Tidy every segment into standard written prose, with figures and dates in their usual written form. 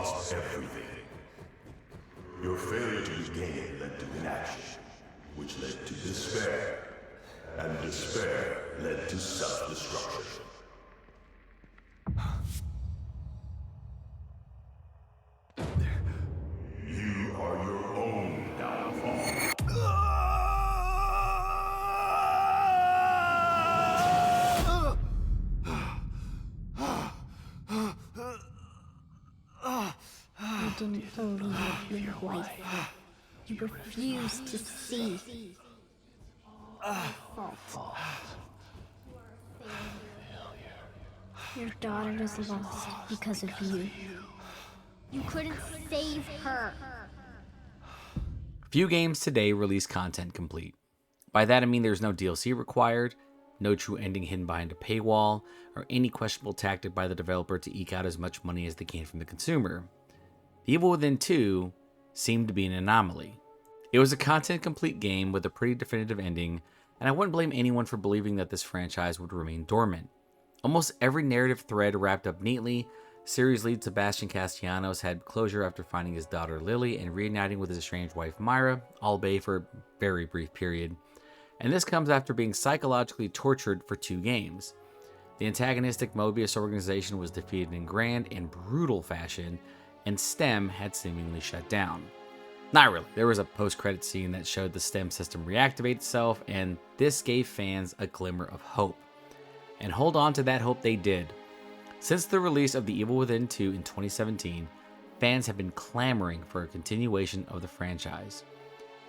lost everything. Your failure to regain led to inaction, which led to despair, and despair led to self-destruction. You are your own downfall. You didn't believe your wife. You refused to see. Fault. Your daughter is lost because of you. You couldn't save her. Few games today release content complete. By that I mean there's no DLC required, no true ending hidden behind a paywall, or any questionable tactic by the developer to eke out as much money as they can from the consumer. The Evil Within 2 seemed to be an anomaly. It was a content complete game with a pretty definitive ending, and I wouldn't blame anyone for believing that this franchise would remain dormant. Almost every narrative thread wrapped up neatly. Series lead Sebastian Castellanos had closure after finding his daughter Lily and reuniting with his estranged wife Myra, albeit for a very brief period. And this comes after being psychologically tortured for 2 games. The antagonistic Mobius organization was defeated in grand and brutal fashion, and STEM had seemingly shut down. Not really. There was a post-credit scene that showed the STEM system reactivate itself, and this gave fans a glimmer of hope. And hold on to that hope they did. Since the release of The Evil Within 2 in 2017, fans have been clamoring for a continuation of the franchise.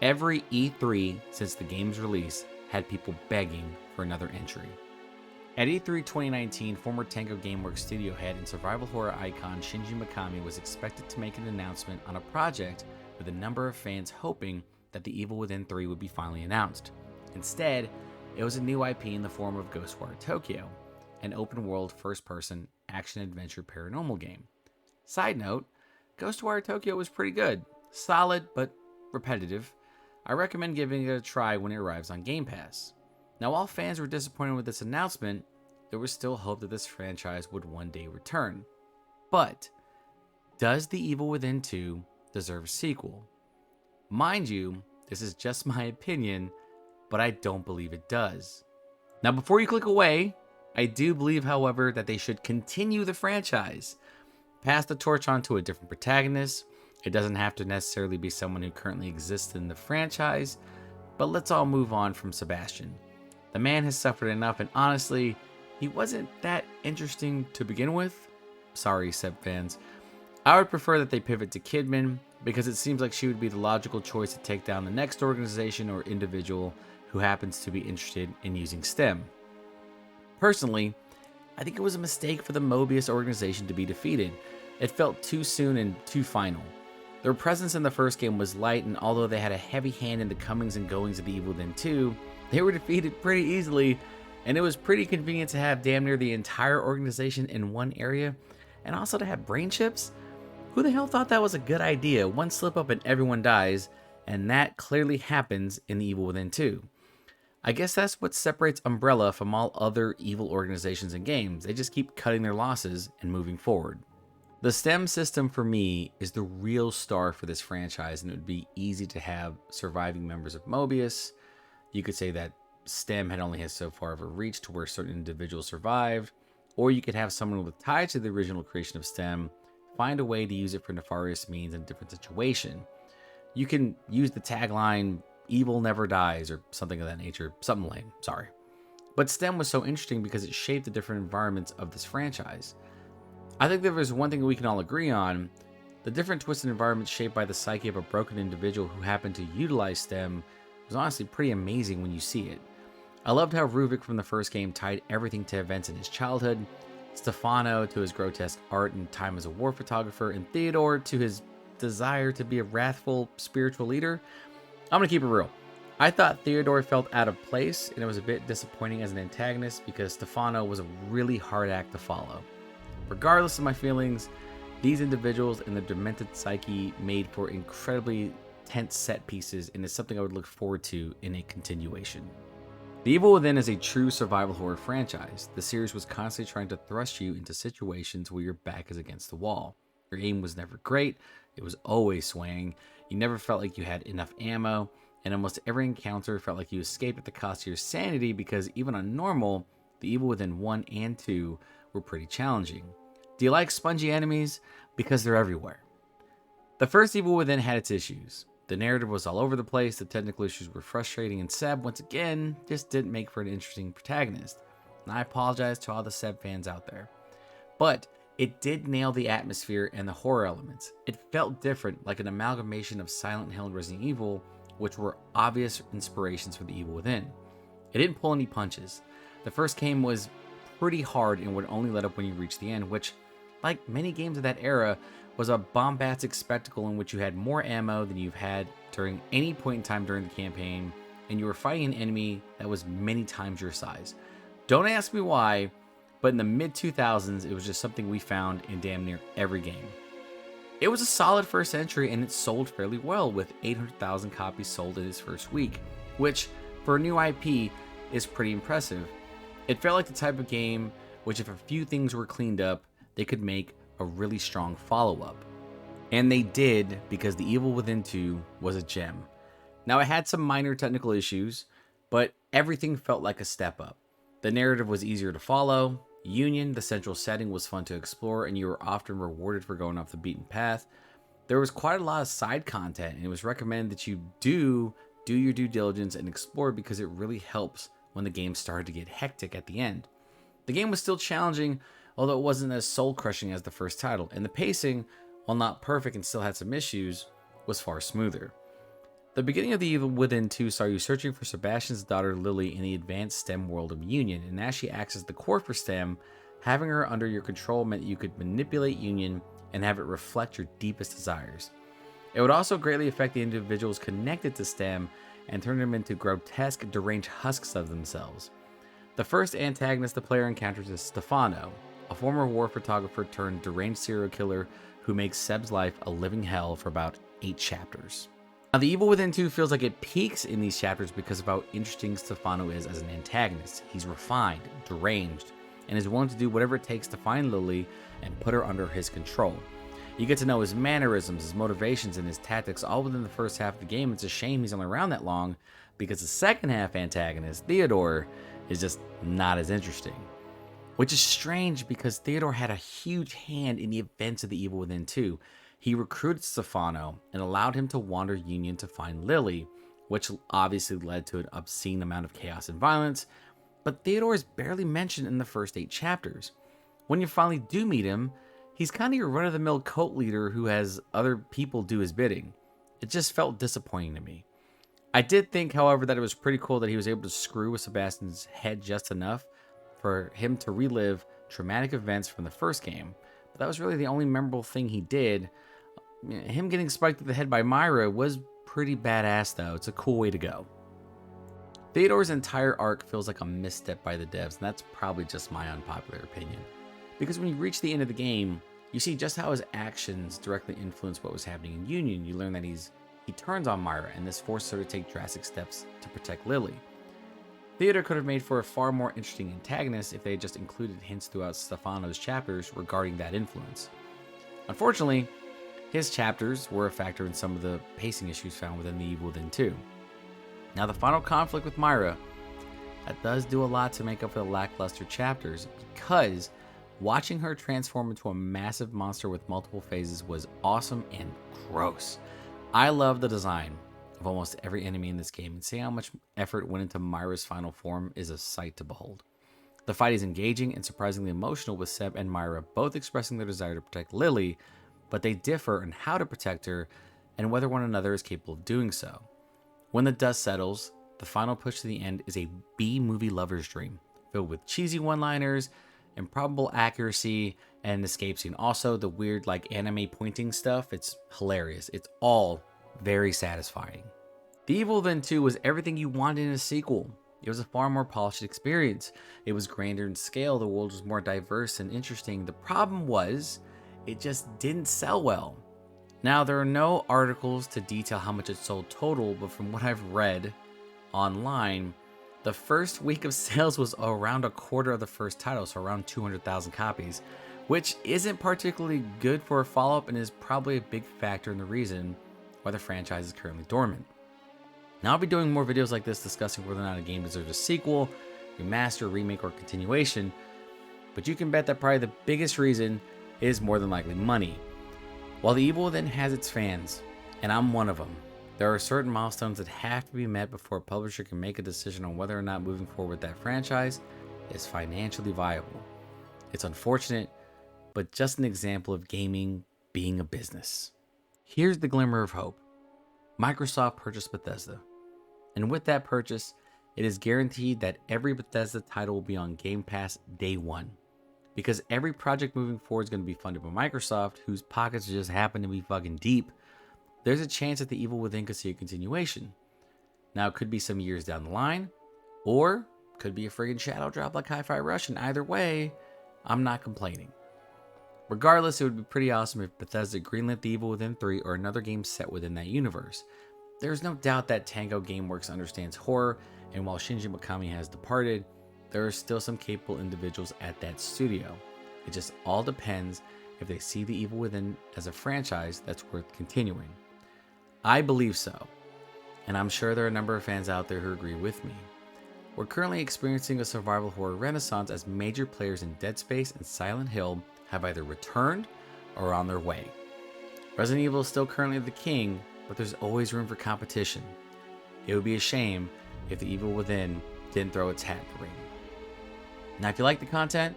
Every E3 since the game's release had people begging for another entry. At E3 2019, former Tango Gameworks studio head and survival horror icon Shinji Mikami was expected to make an announcement on a project with a number of fans hoping that The Evil Within 3 would be finally announced. Instead, it was a new IP in the form of Ghostwire Tokyo, an open-world first-person action-adventure paranormal game. Side note, Ghostwire Tokyo was pretty good. Solid, but repetitive. I recommend giving it a try when it arrives on Game Pass. Now, while fans were disappointed with this announcement, there was still hope that this franchise would one day return. But, does The Evil Within 2 deserve a sequel? Mind you, this is just my opinion, but I don't believe it does. Now, before you click away, I do believe, however, that they should continue the franchise. Pass the torch on to a different protagonist. It doesn't have to necessarily be someone who currently exists in the franchise, but let's all move on from Sebastian. The man has suffered enough, and honestly, he wasn't that interesting to begin with. Sorry, Seb fans. I would prefer that they pivot to Kidman, because it seems like she would be the logical choice to take down the next organization or individual who happens to be interested in using STEM. Personally, I think it was a mistake for the Mobius organization to be defeated. It felt too soon and too final. Their presence in the first game was light, and although they had a heavy hand in the comings and goings of The Evil Within 2, they were defeated pretty easily, and it was pretty convenient to have damn near the entire organization in one area, and also to have brain chips. Who the hell thought that was a good idea? One slip up and everyone dies, and that clearly happens in The Evil Within 2. I guess that's what separates Umbrella from all other evil organizations and games. They just keep cutting their losses and moving forward. The STEM system for me is the real star for this franchise, and it would be easy to have surviving members of Mobius. You could say that STEM had only had so far of a reach to where certain individuals survived, or you could have someone with ties to the original creation of STEM find a way to use it for nefarious means in a different situation. You can use the tagline, "Evil never dies," or something of that nature. Something lame, sorry. But STEM was so interesting because it shaped the different environments of this franchise. I think there was one thing we can all agree on. The different twisted environments shaped by the psyche of a broken individual who happened to utilize STEM was honestly pretty amazing when you see it. I loved how Ruvik from the first game tied everything to events in his childhood, Stefano to his grotesque art and time as a war photographer, and Theodore to his desire to be a wrathful spiritual leader. I'm gonna keep it real. I thought Theodore felt out of place, and it was a bit disappointing as an antagonist because Stefano was a really hard act to follow. Regardless of my feelings, these individuals and their demented psyche made for incredibly tense set pieces, and is something I would look forward to in a continuation. The Evil Within is a true survival horror franchise. The series was constantly trying to thrust you into situations where your back is against the wall. Your aim was never great, it was always swaying, you never felt like you had enough ammo, and almost every encounter felt like you escaped at the cost of your sanity because even on normal, the Evil Within 1 and 2 were pretty challenging. Do you like spongy enemies? Because they're everywhere. The first Evil Within had its issues. The narrative was all over the place, the technical issues were frustrating, and Seb, once again, just didn't make for an interesting protagonist. And I apologize to all the Seb fans out there. But it did nail the atmosphere and the horror elements. It felt different, like an amalgamation of Silent Hill and Resident Evil, which were obvious inspirations for the Evil Within. It didn't pull any punches. The first game was pretty hard and would only let up when you reached the end, which, like many games of that era, was a bombastic spectacle in which you had more ammo than you've had during any point in time during the campaign, and you were fighting an enemy that was many times your size. Don't ask me why, but in the mid-2000s, it was just something we found in damn near every game. It was a solid first entry, and it sold fairly well, with 800,000 copies sold in its first week, which, for a new IP, is pretty impressive. It felt like the type of game which, if a few things were cleaned up, they could make a really strong follow-up. And they did, because The Evil Within 2 was a gem. Now, it had some minor technical issues, but everything felt like a step up. The narrative was easier to follow, Union, the central setting, was fun to explore, and you were often rewarded for going off the beaten path. There was quite a lot of side content, and it was recommended that you do your due diligence and explore, because it really helps when the game started to get hectic at the end. The game was still challenging, although it wasn't as soul-crushing as the first title, and the pacing, while not perfect and still had some issues, was far smoother. The beginning of The Evil Within 2 saw you searching for Sebastian's daughter Lily in the advanced STEM world of Union, and as she acts as the core for STEM, having her under your control meant you could manipulate Union and have it reflect your deepest desires. It would also greatly affect the individuals connected to STEM and turn them into grotesque, deranged husks of themselves. The first antagonist the player encounters is Stefano, a former war photographer turned deranged serial killer who makes Seb's life a living hell for about 8 chapters. Now, The Evil Within 2 feels like it peaks in these chapters because of how interesting Stefano is as an antagonist. He's refined, deranged, and is willing to do whatever it takes to find Lily and put her under his control. You get to know his mannerisms, his motivations, and his tactics all within the first half of the game. It's a shame he's only around that long, because the second half antagonist, Theodore, is just not as interesting. Which is strange, because Theodore had a huge hand in the events of The Evil Within 2. He recruited Stefano and allowed him to wander Union to find Lily, which obviously led to an obscene amount of chaos and violence, but Theodore is barely mentioned in the first 8 chapters. When you finally do meet him, he's kind of your run-of-the-mill cult leader who has other people do his bidding. It just felt disappointing to me. I did think, however, that it was pretty cool that he was able to screw with Sebastian's head just enough for him to relive traumatic events from the first game, but that was really the only memorable thing he did. Him getting spiked in the head by Myra was pretty badass, though. It's a cool way to go. Theodore's entire arc feels like a misstep by the devs, and that's probably just my unpopular opinion. Because when you reach the end of the game, you see just how his actions directly influence what was happening in Union. You learn that he turns on Myra, and this forces her to take drastic steps to protect Lily. Theodore could have made for a far more interesting antagonist if they had just included hints throughout Stefano's chapters regarding that influence. Unfortunately, his chapters were a factor in some of the pacing issues found within The Evil Within 2. Now, the final conflict with Myra, that does do a lot to make up for the lackluster chapters, because watching her transform into a massive monster with multiple phases was awesome and gross. I love the design of almost every enemy in this game, and seeing how much effort went into Myra's final form is a sight to behold. The fight is engaging and surprisingly emotional, with Seb and Myra both expressing their desire to protect Lily, but they differ in how to protect her and whether one another is capable of doing so. When the dust settles, the final push to the end is a B-movie lover's dream, filled with cheesy one-liners, improbable accuracy, and an escape scene. Also, the weird anime pointing stuff, it's hilarious. It's all very satisfying. The Evil Within 2 was everything you wanted in a sequel. It was a far more polished experience. It was grander in scale, the world was more diverse and interesting. The problem was, it just didn't sell well. Now, there are no articles to detail how much it sold total, but from what I've read online, the first week of sales was around a quarter of the first title, so around 200,000 copies, which isn't particularly good for a follow-up and is probably a big factor in the reason why the franchise is currently dormant. Now I'll be doing more videos like this discussing whether or not a game deserves a sequel, remaster, remake, or continuation, but you can bet that probably the biggest reason is more than likely money. While The Evil Within has its fans, and I'm one of them, there are certain milestones that have to be met before a publisher can make a decision on whether or not moving forward with that franchise is financially viable. It's unfortunate, but just an example of gaming being a business. Here's the glimmer of hope. Microsoft purchased Bethesda, and with that purchase, it is guaranteed that every Bethesda title will be on Game Pass day one. Because every project moving forward is going to be funded by Microsoft, whose pockets just happen to be fucking deep, there's a chance that The Evil Within could see a continuation. Now, it could be some years down the line, or could be a friggin' shadow drop like Hi-Fi Rush, and either way, I'm not complaining. Regardless, it would be pretty awesome if Bethesda greenlit The Evil Within 3 or another game set within that universe. There's no doubt that Tango Gameworks understands horror, and while Shinji Mikami has departed, there are still some capable individuals at that studio. It just all depends if they see The Evil Within as a franchise that's worth continuing. I believe so, and I'm sure there are a number of fans out there who agree with me. We're currently experiencing a survival horror renaissance as major players in Dead Space and Silent Hill have either returned or are on their way. Resident Evil is still currently the king, but there's always room for competition. It would be a shame if The Evil Within didn't throw its hat in the ring. Now, if you like the content,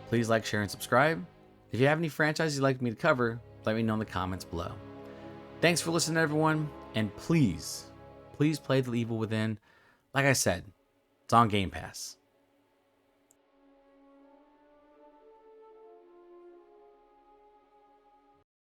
please like, share, and subscribe. If you have any franchises you'd like me to cover, let me know in the comments below. Thanks for listening, everyone, and please play The Evil Within. Like I said, it's on Game Pass.